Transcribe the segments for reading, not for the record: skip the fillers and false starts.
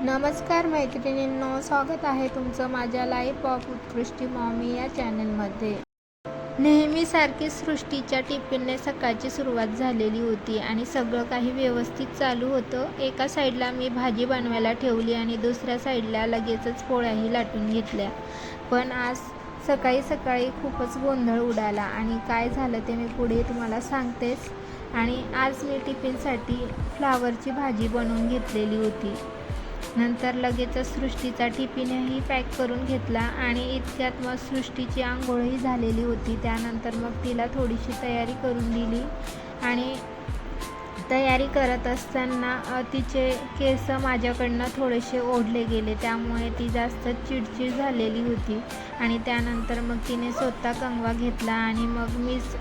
नमस्कार मैत्रिणींनो, स्वागत आहे तुमचं माझ्या लाईफ ऑफ उत्कृष्टी मॉमी या चॅनलमध्ये. नेहमीसारखी सृष्टीच्या टिफिनने सकाळची सुरुवात झालेली होती आणि सगळं काही व्यवस्थित चालू होतं. एका साईडला मी भाजी बनवायला ठेवली आणि दुसऱ्या साईडला लगेचच पोळ्याही लाटून घेतल्या. पण आज सकाळी सकाळी खूपच गोंधळ उडाला आणि काय झालं ते मी पुढे तुम्हाला सांगतेच. आणि आज मी टिफिनसाठी फ्लावरची भाजी बनवून घेतलेली होती. नंतर लगेचच सृष्टीचा टिफिनही पॅक करून घेतला आणि इतक्यात मग सृष्टीची आंघोळही झालेली होती. त्यानंतर मग तिला थोडीशी तयारी करून दिली आणि तयारी करत असताना तिचे केस माझ्याकडनं थोडेसे ओढले गेले, त्यामुळे ती जास्त चिडचिड झालेली होती. आणि त्यानंतर मग तिने स्वतः कंगवा घेतला आणि मग मीच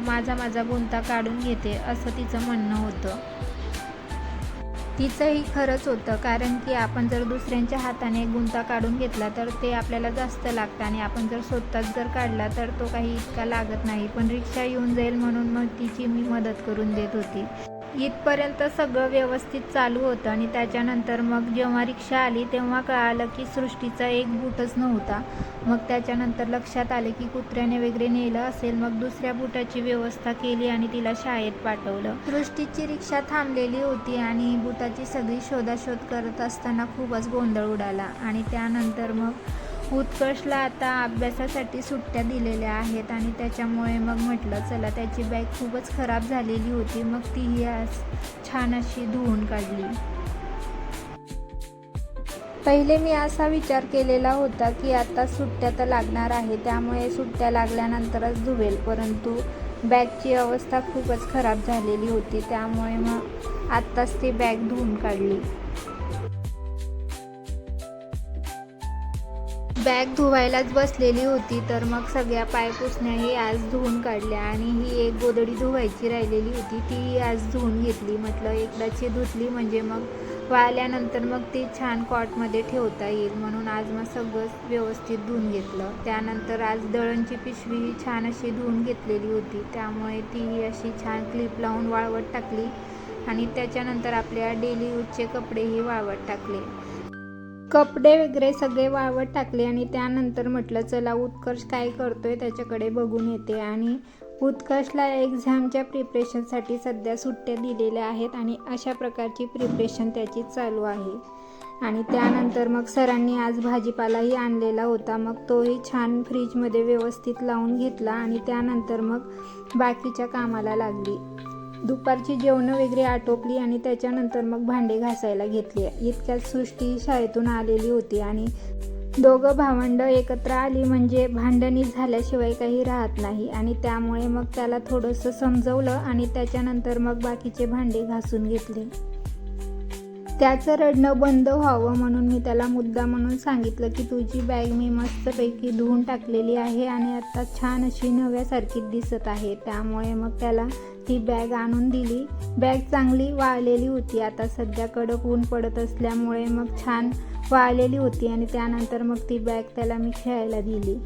माझा गुंता काढून घेते असं तिचं म्हणणं होतं. तिचंही खरंच होतं, कारण की आपण जर दुसऱ्यांच्या हाताने गुंता काढून घेतला तर ते आपल्याला जास्त लागतं आणि आपण जर स्वतःच जर काढला तर तो काही इतका लागत नाही. पण रिक्षा येऊन जाईल म्हणून मग तिची मी मदत करून देत होती. इथपर्यंत सगळं व्यवस्थित चालू होतं आणि त्याच्यानंतर मग जेव्हा रिक्षा आली तेव्हा कळालं की सृष्टीचा एक बूटच नव्हता. मग त्याच्यानंतर लक्षात आले की कुत्र्याने वगैरे नेलं असेल. मग दुसऱ्या बुटाची व्यवस्था केली आणि तिला शाळेत पाठवलं. सृष्टीची रिक्षा थांबलेली होती आणि बुटाची सगळी शोधाशोध करत असताना खूपच गोंधळ उडाला. आणि त्यानंतर मग उत्कर्षला आता अभ्यासासाठी सुट्ट्या दिलेल्या आहेत आणि त्याच्यामुळे मग म्हटलं चला, त्याची बॅग खूपच खराब झालेली होती. मग तीही आज छान अशी धुवून काढली. पहिले मी असा विचार केलेला होता की आता सुट्ट्या तर लागणार आहे, त्यामुळे सुट्ट्या लागल्यानंतरच धुवेल, परंतु बॅगची अवस्था खूपच खराब झालेली होती, त्यामुळे मग आत्ताच ती बॅग धुवून काढली. बॅग धुवायलाच बसलेली होती तर मग सगळ्या पायपुसण्याही आज धुवून काढल्या आणि ही एक गोधडी धुवायची राहिलेली होती, ती आज धुवून घेतली. म्हटलं एकदाची धुतली म्हणजे मग वाळल्यानंतर मग ती छान कॉटमध्ये ठेवता येईल, म्हणून आज मग सगळं व्यवस्थित धुवून घेतलं. त्यानंतर आज दळणची पिशवी छान अशी धुवून घेतलेली होती, त्यामुळे तीही अशी छान क्लिप लावून वाळवत टाकली. आणि त्याच्यानंतर आपल्या डेली यूजचे कपडेही वाळवत टाकले. कपडे वगैरे सगळे वाळवत टाकले आणि त्यानंतर म्हटलं चला उत्कर्ष काय करतोय त्याच्याकडे बघून येते. आणि उत्कर्षला एक्झामच्या प्रिपरेशनसाठी सध्या सुट्ट्या दिलेल्या आहेत आणि अशा प्रकारची प्रिपरेशन त्याची चालू आहे. आणि त्यानंतर मग सरांनी आज भाजीपालाही आणलेला होता, मग तोही छान फ्रीजमध्ये व्यवस्थित लावून घेतला आणि त्यानंतर मग बाकीच्या कामाला लागली. दुपारची जेवणं वगैरे आटोपली आणि त्याच्यानंतर मग भांडे घासायला घेतले. इतक्यात सृष्टी शाळेतून आलेली होती आणि दोघं भावंड एकत्र आली म्हणजे भांडणी झाल्याशिवाय काही राहत नाही. आणि त्यामुळे मग त्याला थोडंसं समजवलं आणि त्याच्यानंतर मग बाकीचे भांडे घासून घेतले. त्याचं रडणं बंद व्हावं म्हणून मी त्याला मुद्दा म्हणून सांगितलं की तुझी बॅग मी मस्तपैकी धुवून टाकलेली आहे आणि आता छान अशी नव्यासारखी दिसत आहे. त्यामुळे मग त्याला ती बॅग आणून दिली. बॅग चांगली वाळलेली होती, आता सध्या कडक ऊन पडत असल्यामुळे मग छान वाळलेली होती. आणि त्यानंतर मग ती बॅग त्याला मी खेळायला दिली.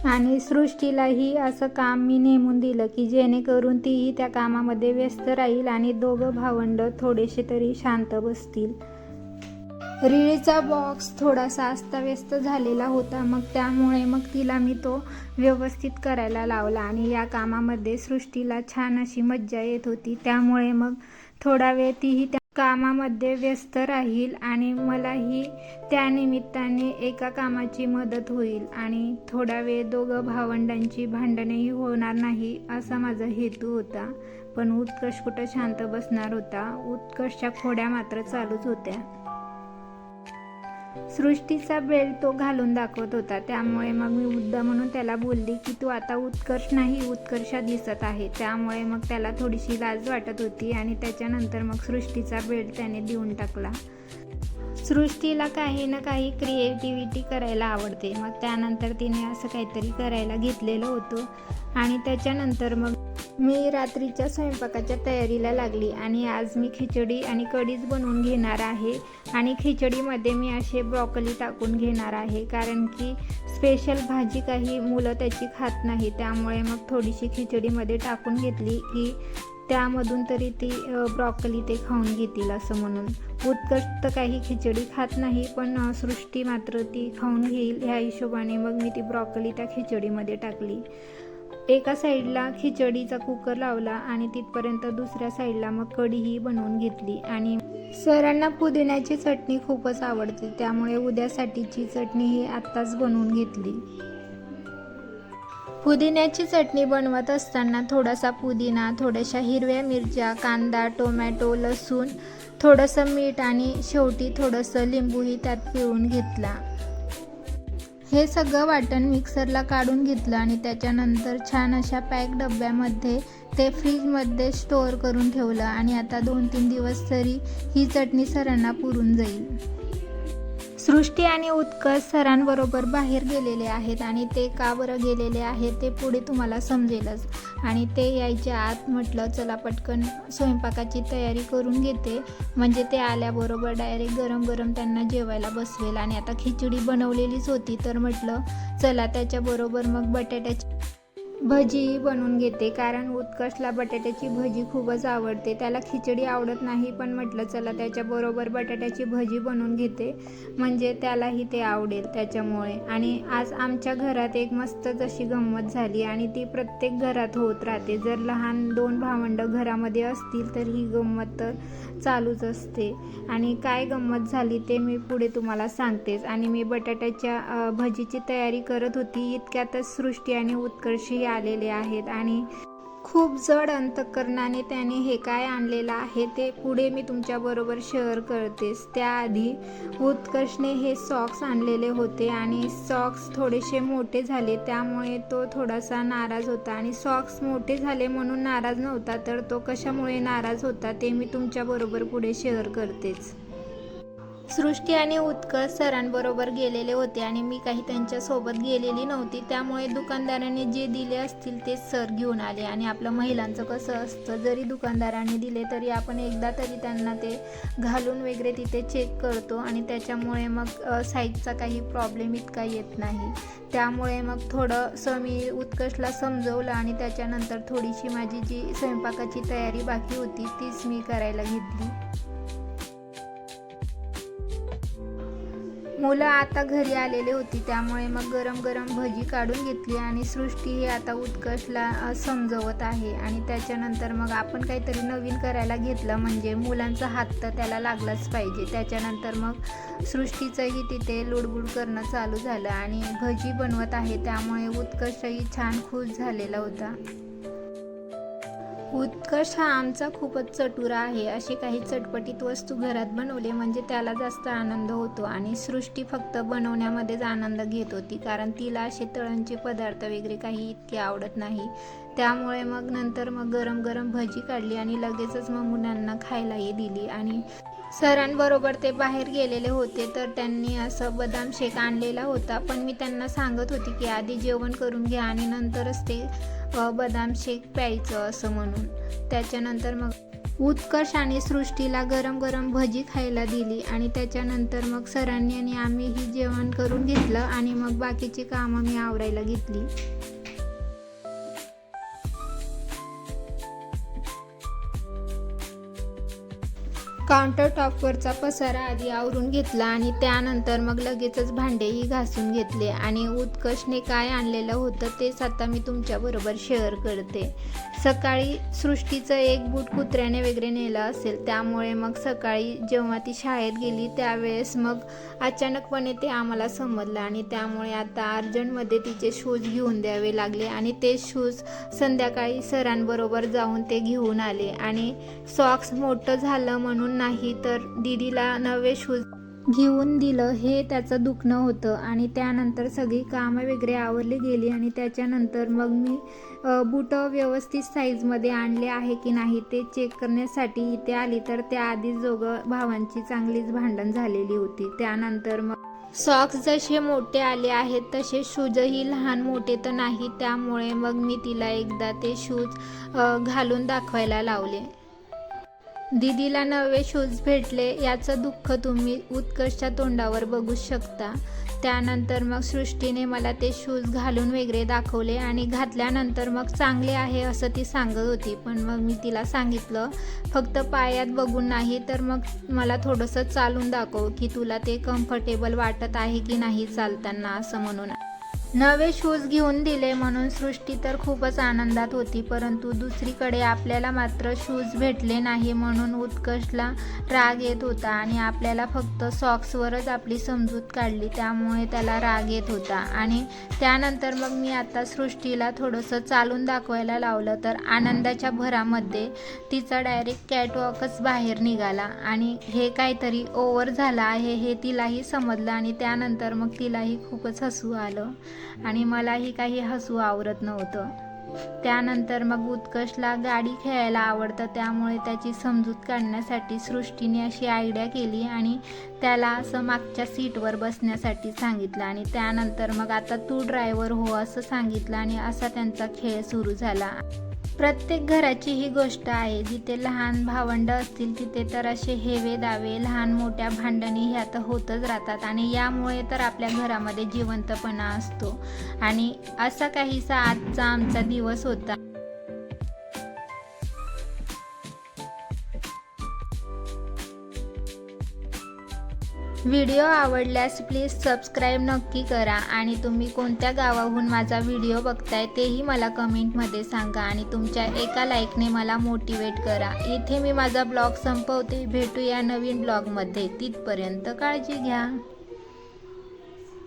आणि सृष्टीलाही असं काम मी नेमून दिलं की जेणेकरून तीही त्या कामामध्ये व्यस्त राहील आणि दोघं भावंड थोडेसे तरी शांत बसतील. रिळीचा बॉक्स थोडासा अस्ताव्यस्त झालेला होता, मग त्यामुळे मग तिला मी तो व्यवस्थित करायला लावला. आणि या कामामध्ये सृष्टीला छान अशी मज्जा येत होती, त्यामुळे मग थोडा वेळ तीही त्या कामामध्ये व्यस्त राहील आणि मलाही त्यानिमित्ताने एका कामाची मदत होईल आणि थोडा वेळ दोघं भावंडांची भांडणेही होणार नाही असा माझा हेतू होता. पण उत्कर्ष कुठं शांत बसणार होता. उत्कर्षच्या खोड्या मात्र चालूच होत्या. सृष्टीचा बेल्ट तो घालून दाखवत होता, त्यामुळे मग मी मुद्दा म्हणून त्याला बोलली की तू आता उत्कर्ष नाही उत्कर्षा दिसत आहे. त्यामुळे मग त्याला थोडीशी लाज वाटत होती आणि त्याच्यानंतर मग सृष्टीचा बेल्ट त्याने देऊन टाकला. सृष्टीला काही ना काही क्रिएटिव्हिटी करायला आवडते, मग त्यानंतर तिने असं काहीतरी करायला घेतलेलं होतं. आणि त्याच्यानंतर मग मी रात्रीच्या स्वयंपाकाच्या तयारीला लागली आणि आज मी खिचडी आणि कढीच बनवून घेणार आहे. आणि खिचडीमध्ये मी असे ब्रॉकली टाकून घेणार आहे, कारण की स्पेशल भाजी काही मुलं त्याची खात नाही, त्यामुळे मग थोडीशी खिचडीमध्ये टाकून घेतली की त्यामधून तरी ती ब्रॉकली ते खाऊन घेतील असं म्हणून. उत्कर्ष तर काही खिचडी खात नाही, पण सृष्टी मात्र ती खाऊन घेईल ह्या हिशोबाने मग मी ती ब्रॉकली त्या खिचडीमध्ये टाकली. एका साईडला खिचडीचा कुकर लावला आणि तिथपर्यंत दुसऱ्या साईडला मग कढीही बनवून घेतली. आणि सरांना पुदिन्याची चटणी खूपच आवडते, त्यामुळे उद्यासाठीची चटणी ही आत्ताच बनवून घेतली. पुदिन्याची चटणी बनवत असताना थोडासा पुदिना, थोड्याशा हिरव्या मिरच्या, कांदा, टोमॅटो, लसूण, थोडंसं मीठ आणि शेवटी थोडंसं लिंबूही त्यात पिळून घेतला. हे सगळं वाटण मिक्सरला काढून घेतलं आणि त्याच्यानंतर छान अशा पॅक डब्यामध्ये ते फ्रीजमध्ये स्टोअर करून ठेवलं. आणि आता 2-3 दिवस तरी ही चटणी सरांना पुरून जाईल. सृष्टी आणि उत्कर्ष सरांबरोबर बाहेर गेलेले आहेत आणि ते का बरं गेलेले आहेत ते पुढे तुम्हाला समजेलच. आणि ते यायच्या आत म्हटलं चला पटकन स्वयंपाकाची तयारी करून घेते, म्हणजे ते आल्याबरोबर डायरेक्ट गरम गरम त्यांना जेवायला बसवेल. आणि आता खिचडी बनवलेलीच होती तर म्हटलं चला त्याच्याबरोबर मग बटाट्याची भजी बनवून घेते, कारण उत्कर्षला बटाट्याची भजी खूपच आवडते. त्याला खिचडी आवडत नाही, पण म्हटलं चला त्याच्याबरोबर बटाट्याची भजी बनवून घेते, म्हणजे त्यालाही ते आवडेल त्याच्यामुळे. आणि आज आमच्या घरात एक मस्तच अशी गंमत झाली आणि ती प्रत्येक घरात होत राहते. जर लहान 2 भावंडं घरामध्ये असतील तर ही गंमत तर चालूच असते. आणि काय गंमत झाली ते मी पुढे तुम्हाला सांगतेच. आणि मी बटाट्याच्या भजीची तयारी करत होती, इतक्यातच सृष्टी आणि उत्कर्षही आलेले आहेत. आणि खूप जड अंतकरणाने त्याने हे काय आणलेलं आहे ते पुढे मी तुमच्याबरोबर शेअर करतेच. त्याआधी उत्कर्षने हे सॉक्स आणलेले होते आणि सॉक्स थोडेसे मोठे झाले, त्यामुळे तो थोडासा नाराज होता. आणि सॉक्स मोठे झाले म्हणून नाराज नव्हता, तर तो कशामुळे नाराज होता ते मी तुमच्याबरोबर पुढे शेअर करतेच. सृष्टी आणि उत्कर्ष सरांबरोबर गेलेले होते आणि मी काही त्यांच्यासोबत गेलेली नव्हती, त्यामुळे दुकानदाराने जे दिले असतील ते सर घेऊन आले. आणि आपलं महिलांचं कसं असतं, जरी दुकानदाराने दिले तरी आपण एकदा तरी त्यांना ते घालून वगैरे तिथे चेक करतो आणि त्याच्यामुळे मग साईजचा काही प्रॉब्लेम इतका येत नाही. त्यामुळे मग थोडंसं मी उत्कर्षला समजवलं आणि त्याच्यानंतर थोडीशी माझी जी स्वयंपाकाची तयारी बाकी होती तीच मी करायला घेतली. मुलं आता घरी आलेली होती, त्यामुळे मग गरम गरम भजी काढून घेतली आणि सृष्टी ही आता उत्कर्षला समजवत आहे. आणि त्याच्यानंतर मग आपण काहीतरी नवीन करायला घेतलं म्हणजे मुलांचा हात तर त्याला लागलाच पाहिजे. त्याच्यानंतर मग सृष्टीचंही तिथे लुडबुड करणं चालू झालं आणि भजी बनवत आहे, त्यामुळे उत्कर्षही छान खुश झालेला होता. उत्कर्ष हा आमचा खूपच चटुरा आहे. असे काही चटपटीत वस्तू घरात बनवले म्हणजे त्याला जास्त आनंद होतो. आणि सृष्टी फक्त बनवण्यामध्येच आनंद घेत होती, कारण तिला असे तळणचे पदार्थ वगैरे काही इतके आवडत नाही. त्यामुळे मग नंतर मग गरम गरम भजी काढली आणि लगेचच मग मुलांना खायलाही दिली. आणि सरांबरोबर ते बाहेर गेलेले होते तर त्यांनी असं बदाम शेक आणलेला होता, पण मी त्यांना सांगत होती की आधी जेवण करून घ्या आणि नंतरच ते बदाम शेक प्यायचं असं म्हणून. त्याच्यानंतर मग उत्कर्ष आणि सृष्टीला गरम गरम भजी खायला दिली आणि त्याच्यानंतर मग सरांनी आणि आम्हीही जेवण करून घेतलं आणि मग बाकीची कामं मी आवरायला घेतली. काउंटर टॉपवरचा पसारा आधी आवरून घेतला आणि त्यानंतर मग लगेचच भांडेही घासून घेतले. आणि उत्कर्षने काय आणलेलं होतं तेच आता मी तुमच्याबरोबर शेअर करते. सकाळी सृष्टीचं एक बूट कुत्र्याने वगैरे नेलं असेल, त्यामुळे मग सकाळी जेव्हा ती शाळेत गेली त्यावेळेस मग अचानकपणे ते आम्हाला समजलं आणि त्यामुळे आता अर्जंटमध्ये तिचे शूज घेऊन द्यावे लागले. आणि ते शूज संध्याकाळी सरांबरोबर जाऊन ते घेऊन आले. आणि सॉक्स मोठं झालं म्हणून नाही तर दीदीला नवे शूज घेऊन दिलं हे त्याचं दुखणं होतं. आणि त्यानंतर सगळी कामं वगैरे आवरली गेली आणि त्याच्यानंतर मग मी बूटं व्यवस्थित साईजमध्ये आणले आहे की नाही ते चेक करण्यासाठी इथे आली, तर त्याआधीच दोघं भावांची चांगलीच भांडण झालेली होती. त्यानंतर मग सॉक्स जसे मोठे आले आहेत तसे शूजही लहान मोठे तर नाही, त्यामुळे मग मी तिला एकदा ते शूज घालून दाखवायला लावले. दीदीला नवे शूज भेटले याचं दुःख तुम्ही उत्कर्षच्या तोंडावर बघू शकता. त्यानंतर मग सृष्टीने मला ते शूज घालून वगैरे दाखवले आणि घातल्यानंतर मग चांगले आहे असं ती सांगत होती. पण मग मी तिला सांगितलं फक्त पायात बघून नाही तर मग मला थोडंसं चालून दाखव की तुला ते कम्फर्टेबल वाटत आहे की नाही चालताना असं म्हणून. नवे शूज घेऊन दिले म्हणून सृष्टी तर खूपच आनंदात होती, परंतु दुसरीकडे आपल्याला मात्र शूज भेटले नाही म्हणून उत्कर्षला राग येत होता आणि आपल्याला फक्त सॉक्सवरच आपली समजूत काढली त्यामुळे त्याला राग येत होता. आणि त्यानंतर मग मी आता सृष्टीला थोडंसं चालून दाखवायला लावलं तर आनंदाच्या भरामध्ये तिचा डायरेक्ट कॅटवॉकच बाहेर निघाला आणि हे काहीतरी ओव्हर झालं आहे हे तिलाही समजलं आणि त्यानंतर मग तिलाही खूपच हसू आलं आणि मलाही काही हसू आवरत नव्हतं. त्यानंतर मग उत्कर्षला गाडी खेळायला आवडतं त्यामुळे त्याची समजूत काढण्यासाठी सृष्टीने अशी आयडिया केली आणि त्याला असं मागच्या सीटवर बसण्यासाठी सांगितलं आणि त्यानंतर मग आता तू ड्रायव्हर हो असं सांगितलं आणि असा त्यांचा खेळ सुरू झाला. प्रत्येक घराची ही गोष्ट आहे, जिथे लहान भावंडं असतील तिथे तर असे हेवे दावे लहान मोठ्या भांडणी ह्या तर होतच राहतात आणि यामुळे तर आपल्या घरामध्ये जिवंतपणा असतो. आणि असा काहीसा आजचा आमचा दिवस होता. व्हिडिओ आवडल्यास प्लीज सबस्क्राईब नक्की करा आणि तुम्ही कोणत्या गावाहून माझा व्हिडिओ बघताय तेही मला कमेंटमध्ये सांगा आणि तुमच्या एका लाईकने मला मोटिवेट करा. इथे मी माझा ब्लॉग संपवते. भेटूया नवीन ब्लॉगमध्ये. तिथपर्यंत काळजी घ्या.